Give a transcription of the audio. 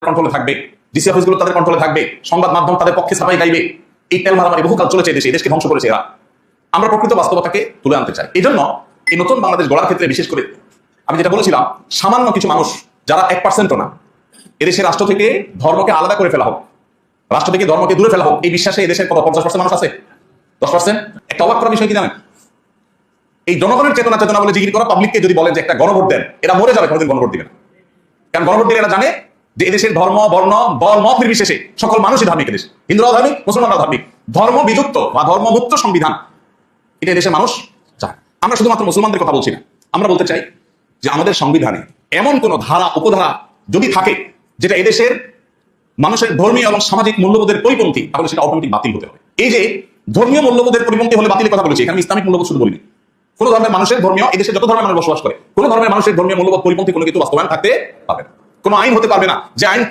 কন্ট্রোলে থাকবে, ডিসি অফিসগুলো তাদের কন্ট্রোলে থাকবে, সংবাদ মাধ্যম তাদের পক্ষে ছাপাই গাইবে। এই তেল মারামারি বহুকাল চলেছে দেশে, এই দেশকে ধ্বংস করেছে এরা। আমরা প্রকৃত বাস্তবতাকে তুলে আনতে চাই। এই জন্য এই নতুন বাংলাদেশ গড়ার ক্ষেত্রে বিশেষ করে আমি যেটা বলেছিলাম, সামান্য কিছু মানুষ যারা 1%ও না, এদেশের রাষ্ট্র থেকে ধর্মকে আলাদা করে ফেলা হোক, রাষ্ট্র থেকে ধর্মকে দূরে ফেলা হোক, এই বিশ্বাসে এদেশের কত 50% মানুষ আছে, 10%। একটা অবাক করার বিষয় কি জানেন? এই জনগণের চেতনা বলে জিগির করা পাবলিককে যদি বলেন যে একটা গণভোট দেন, এরা মরে যাবে, কোনোদিন গণভোট দিবে না। কারণ গণভোট দিলে এরা জানে যে এদেশের ধর্ম, বর্ণ, দল, মত নির্বিশেষে সকল মানুষই ধার্মিক। এদেশ হিন্দুরাও ধার্মিক, মুসলমানরাও ধার্মিক। ধর্ম বিযুক্ত বা ধর্মমুক্ত সংবিধান এটা দেশের মানুষ চায়। আমরা শুধুমাত্র মুসলমানদের কথা বলছি না, আমরা বলতে চাই যে আমাদের সংবিধানে এমন কোন ধারা, উপধারা যদি থাকে যেটা এদেশের মানুষের ধর্মীয় এবং সামাজিক মূল্যবোধের পরিপন্থী, তাহলে সেটা অটোমেটিক বাতিল হতে হবে। এই যে ধর্মীয় মূল্যবোধের পরিপন্থী হলে বাতিলের কথা বলেছি, এখানে ইসলামিক মূল্যবোধ শুধু বলিনি। কোন ধর্মের মানুষের ধর্মীয়, এদেশে যত ধর্মের মানুষ বসবাস করে, কোন ধর্মের মানুষের ধর্মীয় মূল্যবোধ পরিপন্থী কোনো কিছু বাস্তবায়ন থাকতে পারবে না। কোনো আইন হতে পারবে না যে আইন